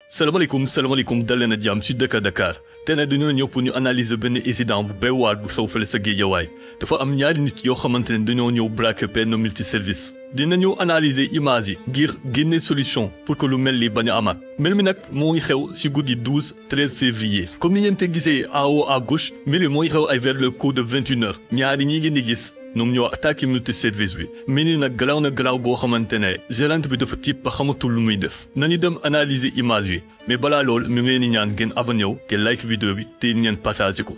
salaamaaleykum dal leen a jàmm si dëkk Dakar te ne dañoo ñëw pour ñu analyser benn incident bu doy waar bu xew fële sa Guédiawaye dafa am ñaari nit yoo xamante ne dañoo ñëw braqué benn multiservice dinañu analyser image yi ngir génne solution pour que lu mel ni bañ a amaat mel mi nag moo ngi xew si guddi 12-13 février comme ni ngeen te gisee en haut à gauche mbir mi moo ngi xew ay vers le coup de 21h ñaari ñi ngeen di gis ñoom ñoo attaqué multiservice bi mel ni nag garaaw na garaaw goo xamante ne gérante bi dafa tiit ba xamatul lu muy def nañu dem analyser image yi mais balaa loolu mi ngi leen di ñaan ngeen abonné wu ngeen like vidéo bi te ngeen partagé ko.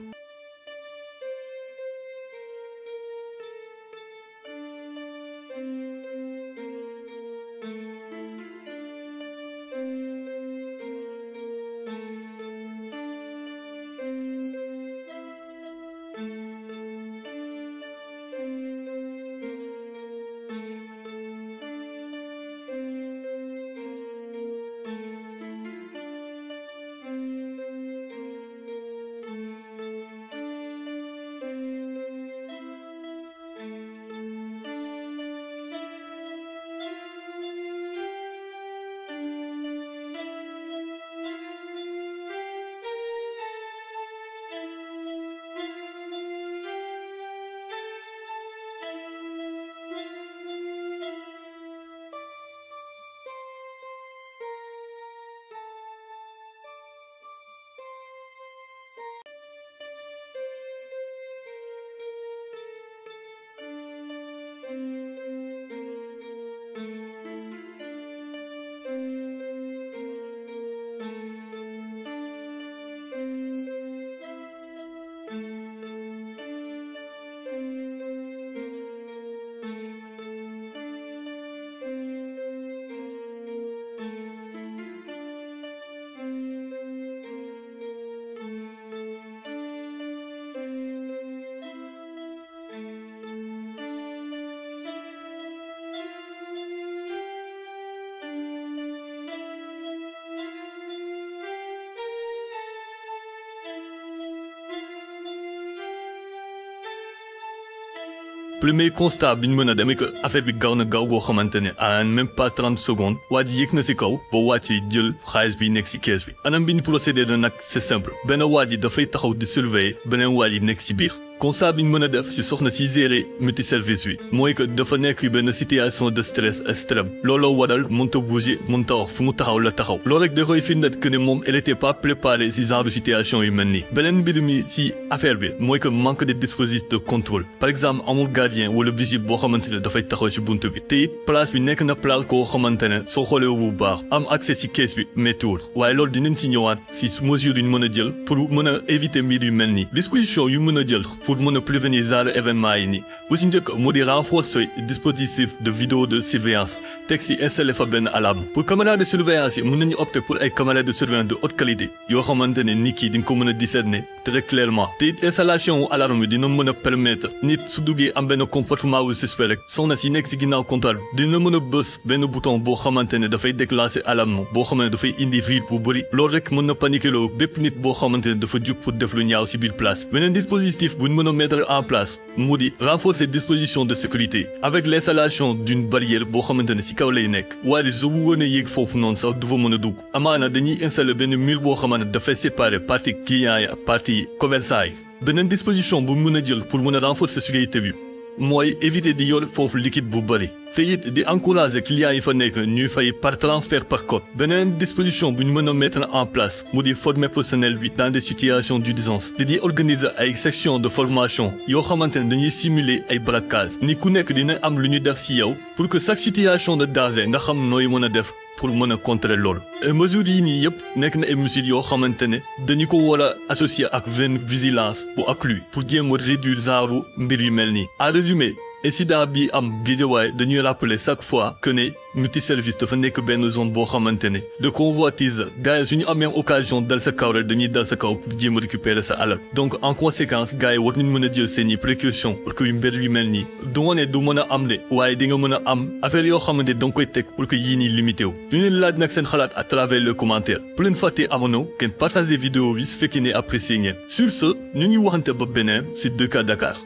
Premier constat bi ñu mën a demee que affaire bi gaaw na gaaw goo xamante ne en même pas 30 secondes waa ji yëg na si kaw ba wàccee jël xaalis bi nekk si kees bi anam bi ñu procédé na nag c'est simple benn waa ji dafay taxaw di surveiller beneen waa ji nekk si biir constat bi ñu mën a def si soxna si gérer multiservice bi mooy que dafa nekk benn situation de stress extrême looloo waral mënta bouger mënta wax fu mu taxaw la taxaw loolu rek da koy firndeel que ne moom elle était pas préparée si genre situation yu mel nii beneen mbir mi si affaire bi mooy que manque de dispositif de contrôle par exemple amul gardien wala vigile boo xamante ne dafay taxaw si buntu bi te it place bi nekk na place koo xamante ne soo xoolee bu baax am accès si kees bi méttiwul waaye loolu dinañ si ñëwaat si mesures yu ñu mën a jël pour mën a éviter mbir yu mel nii disposition yu mën a jël pour mën a prévenir genre événement yi nii bu si njëkk moo di renforcer dispositif de vidéo de surveillance teg si installé fa benn alarme pour caméra de surveillance yi mën nañu opter pour ay caméra de surveillance de haute qualité yoo xamante ne nit ki di nga ko mën a discerner très clairement te it installation wu alarme bi dina mën a permettre nit su duggee am benn comportement wu suspect rek soxna si nekk si ginnaaw comptoir bi dina mën a bës benn bouton boo xamante ne dafay déclencher alarme boo xam ne dafay indi riir bu bëri loolu rek mën na paniquer loo bépp nit boo xamante ne dafa jug pour def lu ñaaw si biir place beneen dispositif bu ñu mën a mettre en place mu di renforcer disposition de sécurité avec l'installation d'une barrière boo xamante ne si kaw lay nekk waaye su bu woon a yéeg foofu noonu sax du fa mën a dugg amaana dañuy installer benn mur boo xamante ne dafay séparer partie client yi ak partie commerçant yi beneen disposition bu mën a jël pour mën a renforcer sécurité bi mooy éviter di yor foofu liquide bu bëri te it di encourager clients yi fa nekk ñuy fay par transfert par code beneen disposition bu ñu mën a mettre en place mu di former personnel bi dans des situations d'urgence di organiser ay sections de formation yoo xamante ne dañuy simuler ay braquage ni ku nekk dina am lu ñu def si yow pour que chaque situation de danger nga xam nooy mën a def pour mën a contrer loolu mesures yi nii yëpp nekk na ay mesures yoo xamante ne dañu ko war a associer ak benn vigilance bu accrue pour jéem a réduire genre mbir yu mel nii en résumé incident bi am Guédiawaye dañuy rappeler chaque fois que ne multiservice dafa nekk benn zone boo xamante ne de convoitise gars yi suñu amee occasion dal sa kaw rek dañuy dal sa kaw pour jéem a récupérer sa alal donc en conséquence gars yi war nañ mën a jël seen i précaution pour que yu mbir yu mel nii du ma ne du mën a am de waaye di nga mën a am affaire yoo xamante ne da nga koy teg pour que yii nii limité wu ñu leen laaj nag seen xalaat à travers le commentaire bu leen fàttee abonné ngeen partager vidéo bi su fekkee ne apprécié ngeen sur ce ñu ngi waxante ba beneen si 2K Dakar